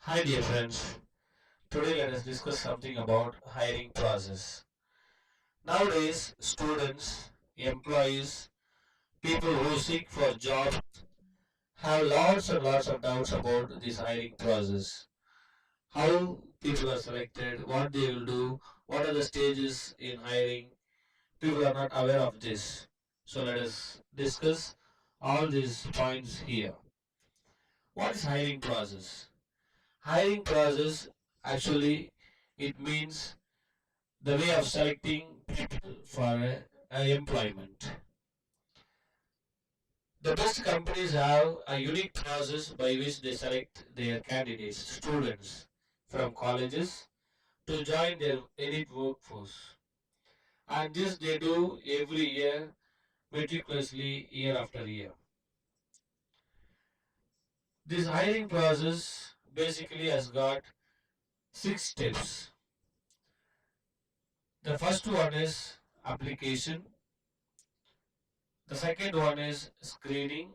Hi dear friends, today let us discuss something about hiring process. Nowadays, students, employees, people who seek for jobs have lots and lots of doubts about this hiring process. How people are selected, what they will do, what are the stages in hiring. People are not aware of this. So let us discuss all these points here. What is hiring process? Hiring process actually it means the way of selecting people for employment. The best companies have a unique process by which they select their candidates, students from colleges to join their elite workforce. And this they do every year meticulously year after year. This hiring process basically has got 6 steps. The first one is application, the second one is screening,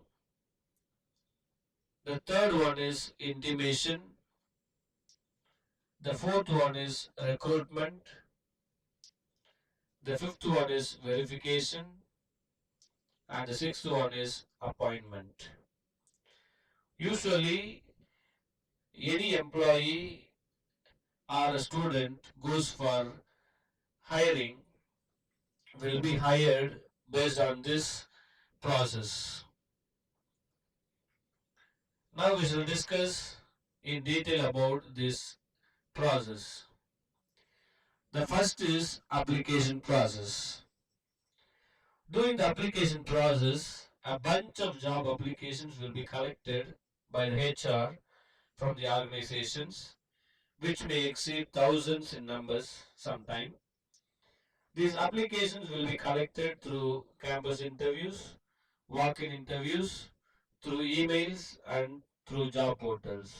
the third one is intimation. The fourth one is recruitment. The fifth one is verification. And the sixth one is appointment. Usually, any employee or a student goes for hiring will be hired based on this process. Now we shall discuss in detail about this process. The first is application process. During the application process, a bunch of job applications will be collected by the HR from the organizations, which may exceed thousands in numbers sometime. These applications will be collected through campus interviews, walk-in interviews, through emails and through job portals.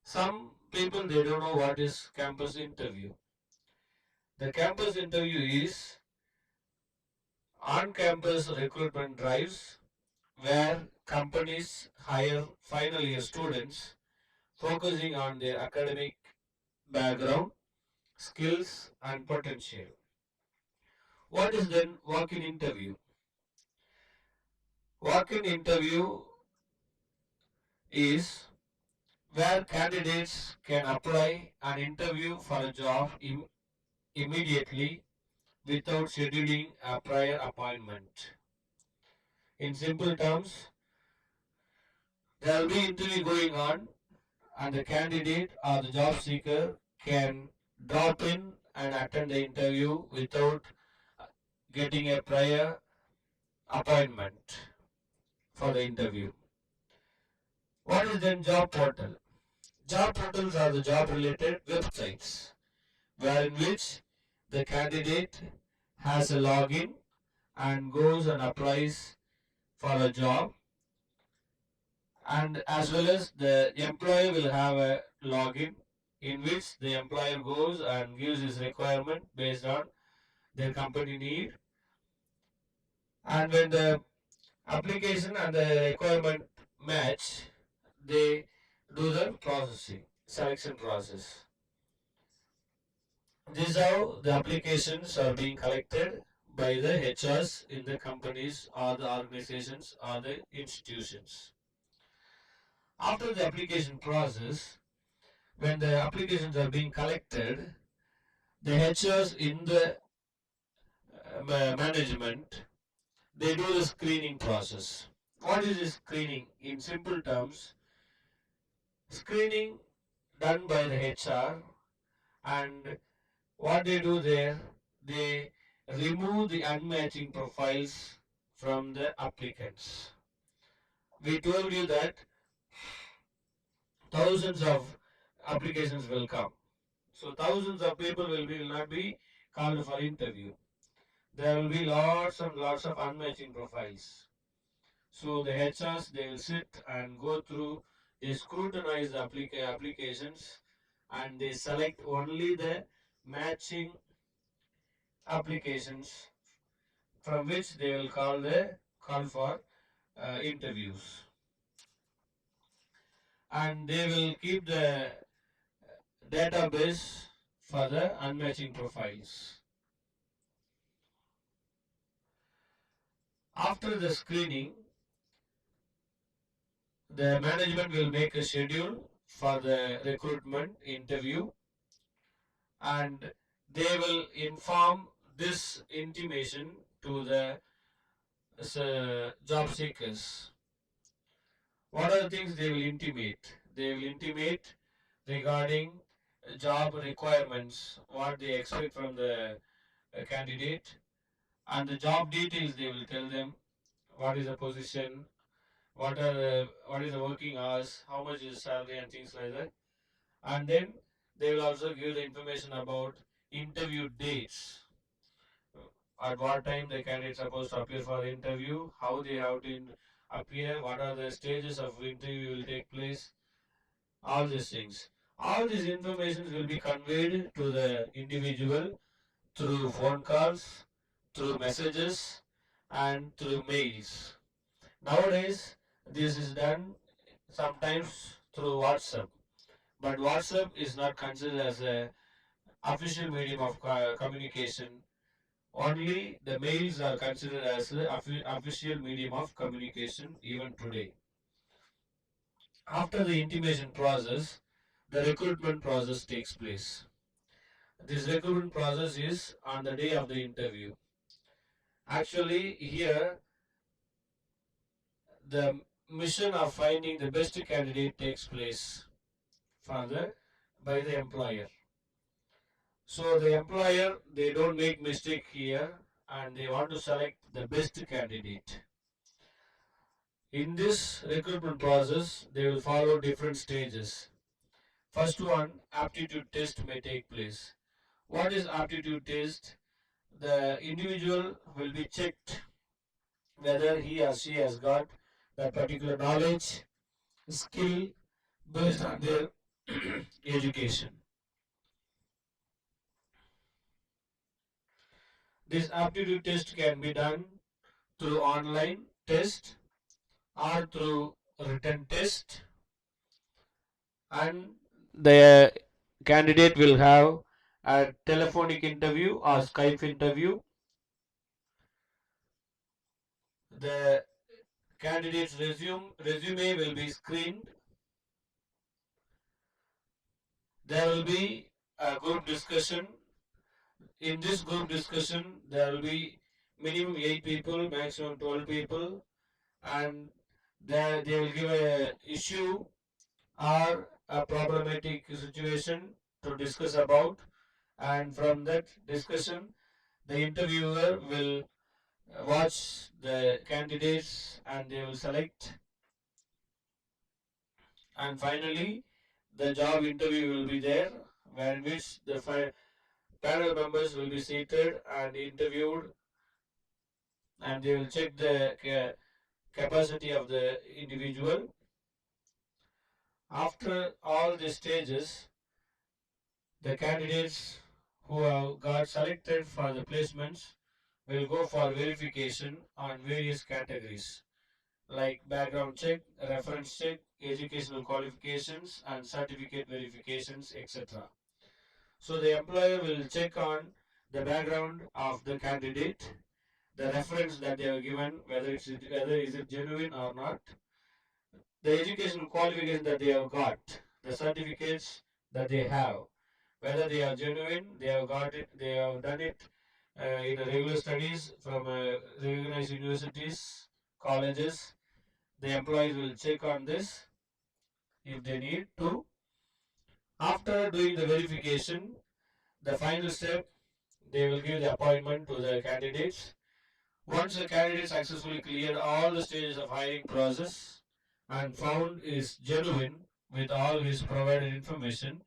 Some people they don't know what is campus interview. The campus interview is on-campus recruitment drives where companies hire final year students focusing on their academic background, skills, and potential. What is then walk-in interview? Walk-in interview is where candidates can apply and interview for a job immediately without scheduling a prior appointment. In simple terms, there will be interview going on and the candidate or the job seeker can drop in and attend the interview without getting a prior appointment for the interview. What is then job portal? Job portals are the job related websites where in which the candidate has a login and goes and applies for a job, and as well as the employer will have a login in which the employer goes and gives his requirement based on their company need, and when the application and the requirement match, they do the processing, selection process. This is how the applications are being collected by the HRs in the companies or the organizations or the institutions. After the application process, when the applications are being collected, the HRs in the management, they do the screening process. What is this screening? In simple terms, screening done by the HR, and what they do there, they remove the unmatching profiles from the applicants. We told you that thousands of applications will come. So thousands of people will not be called for interview. There will be lots and lots of unmatching profiles. So the HRs they will sit and go through, they scrutinize the applications and they select only the matching applications from which they will call for interviews. and they will keep the database for the unmatching profiles. After the screening, the management will make a schedule for the recruitment interview, and they will inform this intimation to the job seekers. What are the things they will intimate? They will intimate regarding job requirements, what they expect from the candidate, and the job details. They will tell them what is the position, what is the working hours, how much is salary, and things like that. And then they will also give the information about interview dates, at what time the candidate is supposed to appear for the interview, how they have to appear, what are the stages of interview will take place, all these things. All these information will be conveyed to the individual through phone calls, through messages, and through mails. Nowadays, this is done sometimes through WhatsApp, but WhatsApp is not considered as a official medium of communication. Only the mails are considered as the official medium of communication even today. After the intimation process, the recruitment process takes place. This recruitment process is on the day of the interview. Actually, here the mission of finding the best candidate takes place for by the employer. So the employer, they don't make mistake here, and they want to select the best candidate. In this recruitment process, they will follow different stages. First one, aptitude test may take place. What is aptitude test? The individual will be checked whether he or she has got that particular knowledge, skill based on their education. This aptitude test can be done through online test or through written test, and the candidate will have a telephonic interview or Skype interview. The candidate's resume will be screened. There will be a group discussion. In this group discussion, there will be minimum 8 people, maximum 12 people, and they will give a issue or a problematic situation to discuss about, and from that discussion, the interviewer will watch the candidates and they will select, and finally the job interview will be there, where in which the panel members will be seated and interviewed, and they will check the capacity of the individual. After all the stages, the candidates who have got selected for the placements will go for verification on various categories like background check, reference check, educational qualifications, and certificate verifications, etc. So the employer will check on the background of the candidate, the reference that they have given, whether is it genuine or not, the educational qualification that they have got, the certificates that they have, whether they are genuine, they have got it, they have done it in a regular studies from recognized universities, colleges. The employees will check on this if they need to. After doing the verification, the final step, they will give the appointment to the candidates. Once the candidate successfully cleared all the stages of hiring process and found is genuine with all his provided information,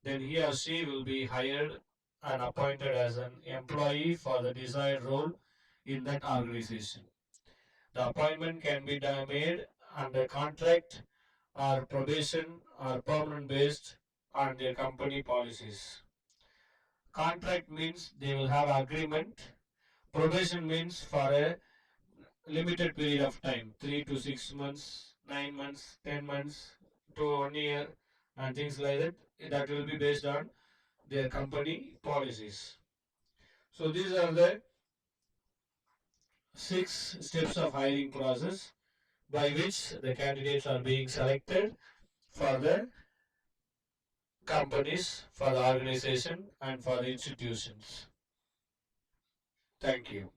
then he or she will be hired and appointed as an employee for the desired role in that organization. The appointment can be made under contract or probation or permanent based on their company policies. Contract means they will have agreement. Probation means for a limited period of time, 3 to 6 months, 9 months, 10 months. to 1 year and things like that. That will be based on their company policies. So these are the 6 steps of hiring process by which the candidates are being selected for the companies, for the organization, and for the institutions. Thank you.